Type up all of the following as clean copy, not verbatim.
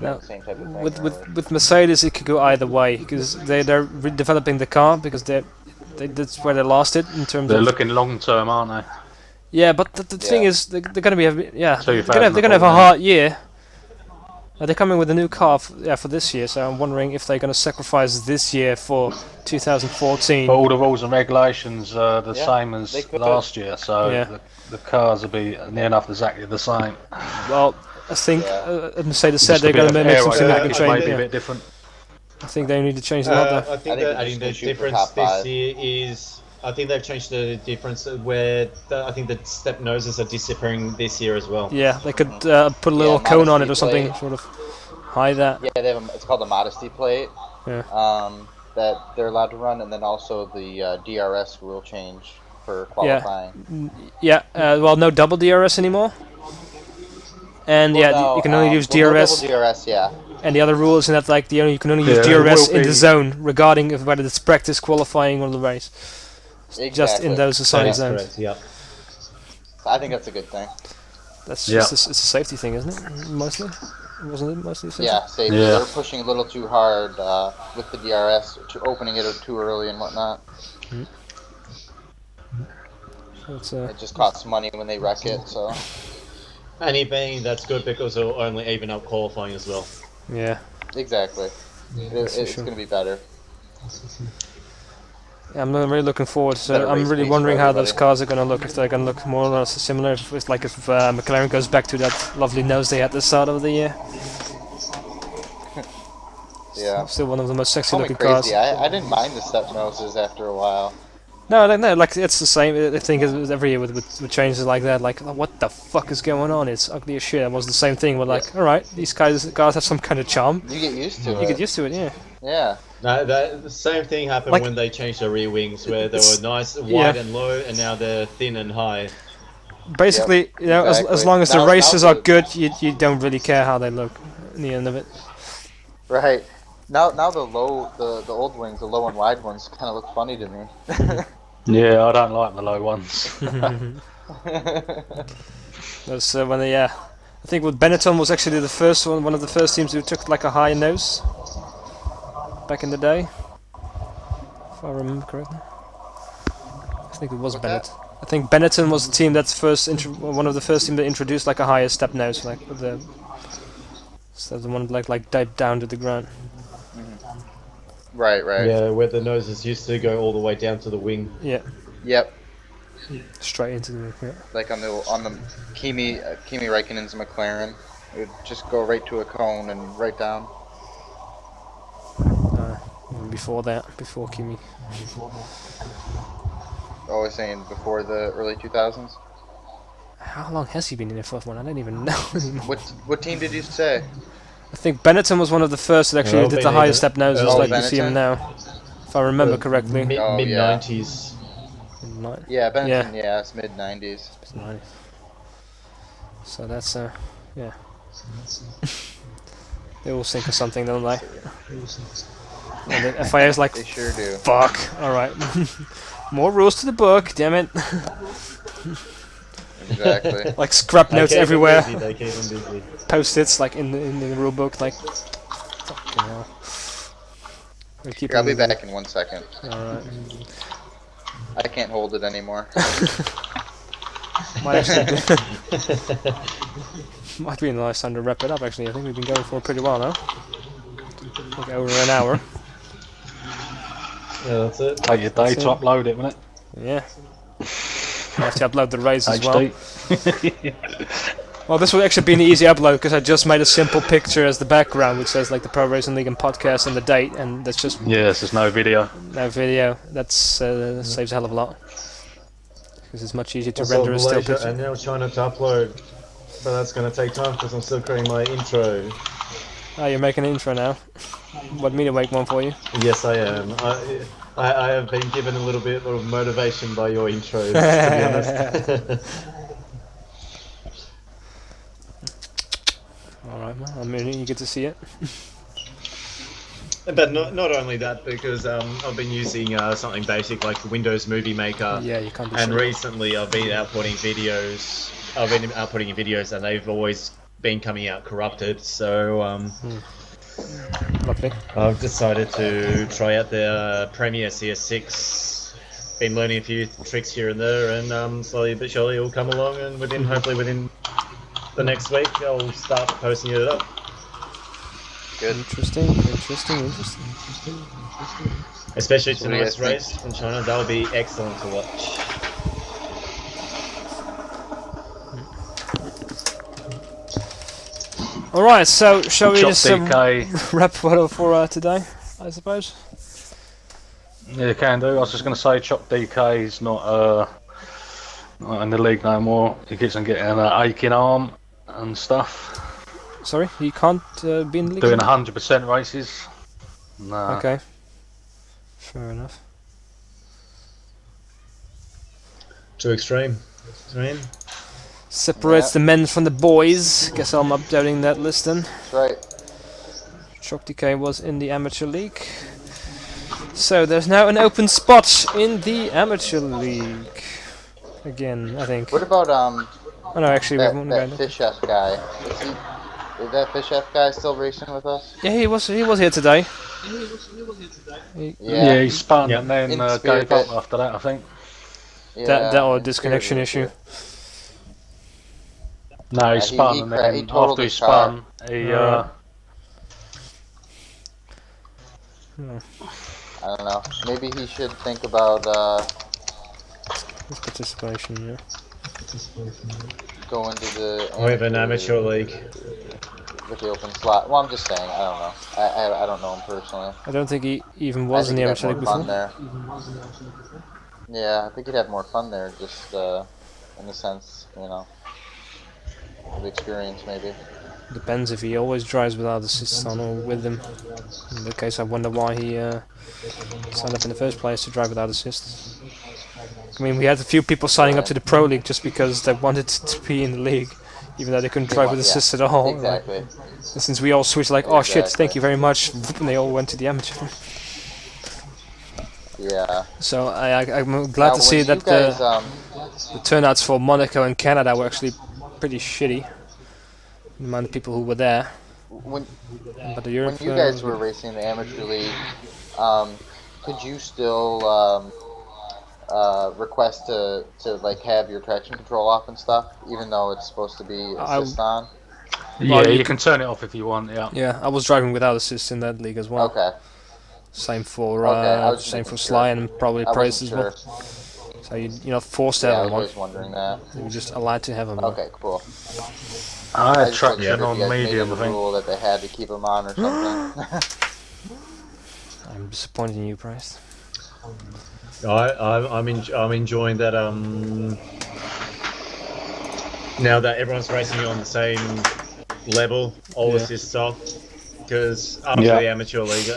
Now, the same type of thing. with Mercedes, it could go either way because they're redeveloping the car because that's where they lost it in terms They're of. looking long term, aren't they? Yeah, but the thing is, they're gonna be they're gonna have a 2014. hard year. They're coming with a new car for this year, so I'm wondering if they're gonna sacrifice this year for 2014. But all the rules and regulations are the same as last year, so Yeah. the cars will be near enough exactly the same. Well, I think Mercedes said Just they're a going bit to of make some aero significant dynamics change. may be a Yeah. bit different. I think they need to change a lot there. I think they're the just gonna shoot for difference top this five. year is, I think they've changed the difference where I think the step noses are disappearing this year as well. Yeah, they could put a little cone on it or something, plate. sort of hide that. Yeah, they have it's called the modesty plate. Yeah. That they're allowed to run, and then also the DRS rule change for qualifying. Yeah. Well, no double DRS anymore. And No, you can only use no DRS. double DRS, yeah. And the other rule is that like you can only use Yeah, it DRS will in the be. zone, regarding whether it's practice, qualifying, or the race. Just in Exactly. those assigned That's zones. correct, yeah. I think that's a good thing. That's just it's a safety thing, isn't it? Mostly, wasn't it mostly safety? Yeah, safety. Yeah. They're pushing a little too hard with the DRS, opening it too early and whatnot. So it's, It just costs money when they wreck it, so. And it being that's good because it'll only even up qualifying as well. yeah. Exactly. It's sure. going to be better. Yeah, I'm really looking forward. So Better I'm race really pace wondering for how those everybody. cars are going to look. If they're going to look more or less similar. If it's like if McLaren goes back to that lovely nose they had at the start of the year. Yeah. Still one of the most sexy Call me looking cars. crazy. I didn't mind the step noses after a while. No, like it's the same. I think it's every year with changes like that. Like, what the fuck is going on? It's ugly as shit. It was the same thing. But like, all right, these cars have some kind of charm. You get used to it. You get used to it, yeah. Yeah. No, the same thing happened Like- when they changed the rear wings, where they It's- were nice, wide yeah. and low, and now they're thin and high. Basically, you know, as exactly. long as the Now- races now are the- good, you don't really care how they look in the end of it. Right. Now the old wings, the low and wide ones, kind of look funny to me. Yeah, I don't like the low ones. That's when they, I think with Benetton was actually the first one of the first teams who took like a high nose back in the day, if I remember correctly. I think it was Bennett. I think Benetton was the team that's one of the first teams that introduced like a higher step nose, like with the instead of the one like dive down to the ground. Right. Yeah, where the noses used to go all the way down to the wing. Yeah, Yep. straight into the Like on the Kimi Räikkönen's McLaren, it would just go right to a cone and right down. Before Kimi. Always saying before the early 2000s. How long has he been in F1? I don't even know anymore. What team did you say? I think Benetton was one of the first that actually Well, did the maybe highest the- step noses Oh, like you see him Benetton? now, if I remember correctly. Mid Oh, yeah. 90s. Yeah, Benetton. Yeah, it's mid 90s. So that's yeah. They all think of something, don't they? And the FIA's like, They sure do. fuck. All right, more rules to the book. Damn it! Exactly. Like scrap They notes keep 'em everywhere. busy, they keep 'em busy. Post-its like in the rule book. Like, fucking hell. We'll keep Here, I'll be them busy. back in 1 second. All right. I can't hold it anymore. Might actually might be a nice time to wrap it up. Actually, I think we've been going for pretty well now. Like over an hour. Yeah, that's it. Take your day to upload it, won't it? Yeah. I have to upload the race as well. HD. Well, this will actually be an easy upload because I just made a simple picture as the background, which says like the Pro Racing League and podcast and the date, and that's just Yes, there's no video. no video. That's saves a hell of a lot because it's much easier to Also, render a still Malaysia picture. and now China to upload, but that's going to take time because I'm still creating my intro. Oh, you're making an intro now. Want me to make one for you? Yes, I am. I have been given a little bit of motivation by your intros, to be honest. Alright, well, I'm really eager to see it. But not only that, because I've been using something basic like Windows Movie Maker, Yeah, you can't do and shit. recently I've been outputting videos. And they've always been coming out corrupted, so Lovely. I've decided to try out the Premier CS6. Been learning a few tricks here and there, and slowly but surely it'll come along, and hopefully within the next week I'll start posting it up. Good. Interesting. Especially tonight's race from China, that'll be excellent to watch. Alright, so shall we Chop just DK. wrap it up for today, I suppose? Yeah, you can do. I was just going to say, Chop DK is not in the league no more. He keeps on getting an aching arm and stuff. Sorry, he can't be in the league? Doing 100% races. Nah. Okay. Fair enough. Too extreme. Separates the men from the boys. Guess I'm updating that list then. That's right. Shock DK was in the amateur league. So there's now an open spot in the amateur league. Again, I think. What about Oh no, actually we have one guy. that Fish F guy? Is that Fish F guy still racing with us? Yeah, he was here today. Yeah, he spun and then In gave spirit. up after that, I think. Yeah, That or disconnection issue. No, he Yeah, spun he and then he totaled after he his car. spun, he I don't know. Maybe he should think about His participation, yeah. going to the We have an amateur league. with the open slot. Well, I'm just saying. I don't know. I don't know him personally. I don't think he even I was in think the he'd have amateur league more fun before. there. Yeah, I think he'd have more fun there, just in the sense, you know, of experience maybe. Depends if he always drives without assists on or with them. In that case, I wonder why he signed up in the first place to drive without assists. I mean, we had a few people signing up to the Pro League just because they wanted to be in the league, even though they couldn't drive with assists at all. Exactly. And since we all switched, like, oh shit, thank you very much, and they all went to the amateur. Yeah. So I'm glad Now, to see when that you guys, the turnouts for Monaco and Canada were actually pretty shitty. The amount of people who were there. when But the Europe, you guys were racing in the amateur league, could you still request to like have your traction control off and stuff, even though it's supposed to be assist on? yeah, Well, you can turn it off if you want. Yeah. Yeah, I was driving without assist in that league as well. Okay. Same for Okay, SLI and probably Preyst as well. So you're not forced to Yeah, I have was one. always wondering that. You're just allowed to have them. Okay, cool. I had just wasn't sure traction if you on guys made medium, it I a think. rule that they had to keep them on or something. I'm disappointed in you, Preyst. I'm enjoying that. Now that everyone's racing on the same level, all assists off. Because after the amateur league,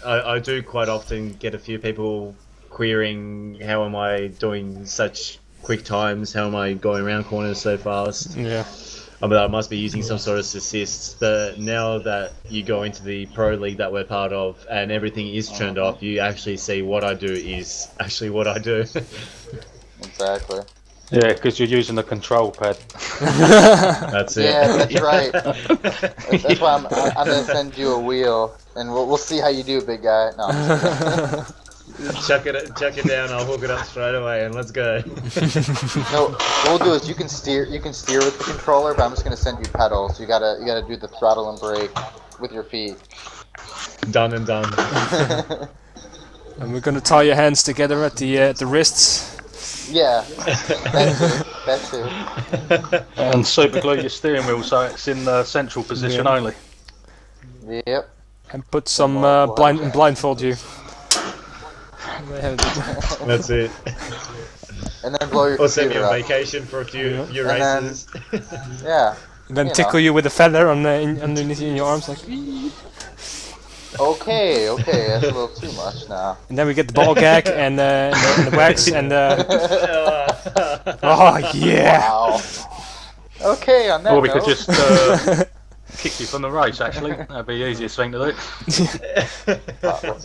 I do quite often get a few people querying, how am I doing such quick times? How am I going around corners so fast? Yeah. But I must be using some sort of assists. But now that you go into the pro league that we're part of and everything is turned off, you actually see what I do is actually what I do. Exactly. Yeah, because you're using the control pad. That's it. Yeah, that's right. That's why I'm gonna send you a wheel, and we'll see how you do, big guy. No. I'm just chuck it down. I'll hook it up straight away, and let's go. No, what we'll do is you can steer with the controller, but I'm just gonna send you pedals. You gotta do the throttle and brake with your feet. Done and done. And we're gonna tie your hands together at the wrists. Yeah, that too. And super glue your steering wheel so it's in the central position only. Yep. And put some blindfold you. That's it. And then blow your Or send me computer on up. vacation for a few And races. Yeah. And then You tickle know. you with a feather on underneath in your arms, like. Okay, that's a little too much now. And then we get the ball gag and the wax and oh yeah. Wow. Okay, on that Or we note. could just kick you from the race, actually. That'd be the easiest thing to do.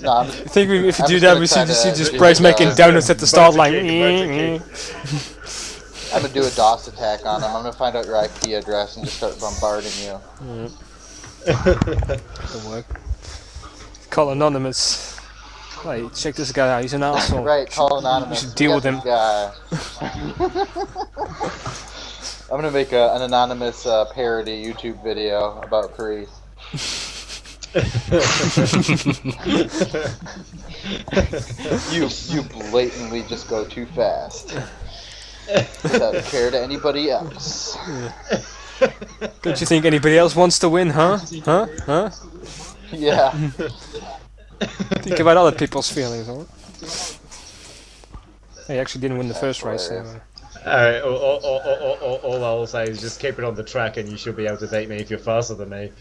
No, I think if you I'm do just that, gonna we try see to just do Bryce like making a donuts at the start line. Bunch of I I'm gonna do a DOS attack on them. I'm gonna find out your IP address and just start bombarding you. That'll work. Call Anonymous. Hey, check this guy out. He's an asshole. Right, call Anonymous. You should deal with him. I'm gonna make an Anonymous parody YouTube video about Preyst. you blatantly just go too fast without care to anybody else. Don't you think anybody else wants to win, huh? Huh? Yeah. Think about other people's feelings, alright? He actually didn't win the first race, so... Alright, all I will say is just keep it on the track and you should be able to beat me if you're faster than me.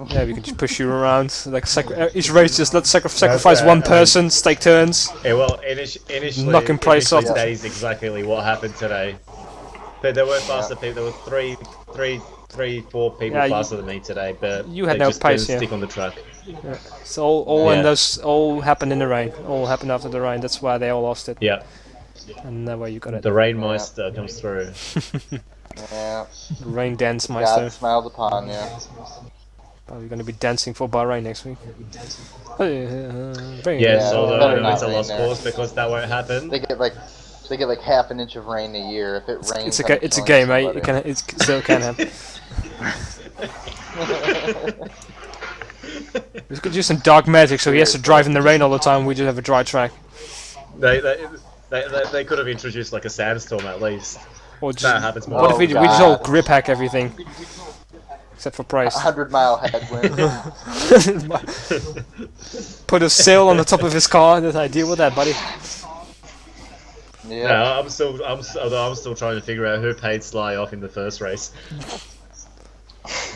Yeah, we can just push you around. Like each race, just let's sacrifice one person, take turns. Yeah, well, initially, Knocking Preyst off. that is exactly what happened today. But there were faster people. There were three, four people faster than me today. But you had they no just pace, didn't stick on the track. Yeah. So all happened in the rain. All happened after the rain. That's why they all lost it. Yeah. And that way you got it. The Rainmeister comes through. Yeah. Rain dance meister. God smiled upon you. Oh, you're going to be dancing for Bahrain next week. Yes, although it's a lost cause because that won't happen. They get like half an inch of rain a year. If it rains, it's a game, mate. It still can happen. We could use some dark magic, so he has to drive in the rain all the time. We just have a dry track. They could have introduced like a sandstorm at least. Or just, that happens more. What if we just all grip hack everything? Except for Preyst. 100-mile headwind. Put a sail on the top of his car. That's I deal with that, buddy. Yeah. No, I'm still trying to figure out who paid Sly off in the first race.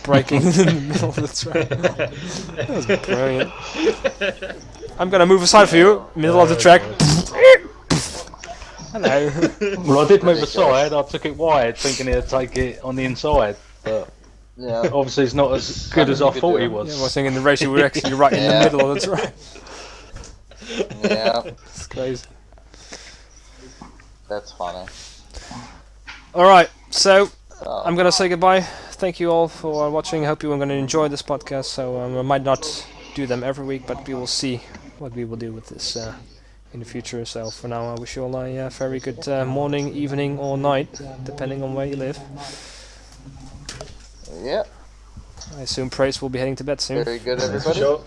Braking in the middle of the track. That was brilliant. I'm gonna move aside for you. Middle of the track. Hello. Well, I did move aside. I took it wide, thinking it'd take it on the inside, but Yeah. obviously it's not as good as I thought he was. Yeah, I was thinking in the race you were actually right in the middle of the track. Yeah. It's crazy. That's funny. Alright, so I'm gonna say goodbye. Thank you all for watching. I hope you are gonna enjoy this podcast. So I might not do them every week, but we will see what we will do with this in the future. So for now, I wish you all a very good morning, evening, or night, depending on where you live. Yeah. I assume Preyst will be heading to bed soon. Very good, everybody. Sure.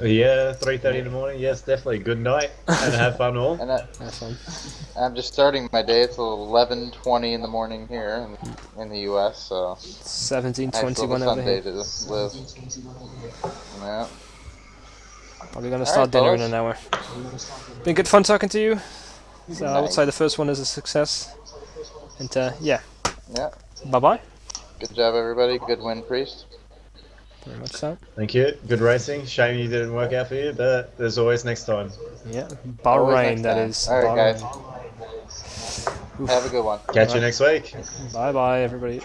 Yeah, 3:30 in the morning. Yes, definitely. Good night and have fun all. And Have fun. I'm just starting my day. It's 11:20 in the morning here in the U.S. So 17:21 over Sunday here. to live. Yeah. Probably gonna start dinner in an hour. Been good fun talking to you. So I would say the first one is a success. And yeah. Yeah. Bye bye. Good job, everybody. Good win, Preyst. Very much so. Thank you. Good racing. Shame you didn't work out for you, but there's always next time. Yeah. Bahrain, that is. Alright, Bahrain. guys. Have a good one. Catch you next week. Bye bye, everybody.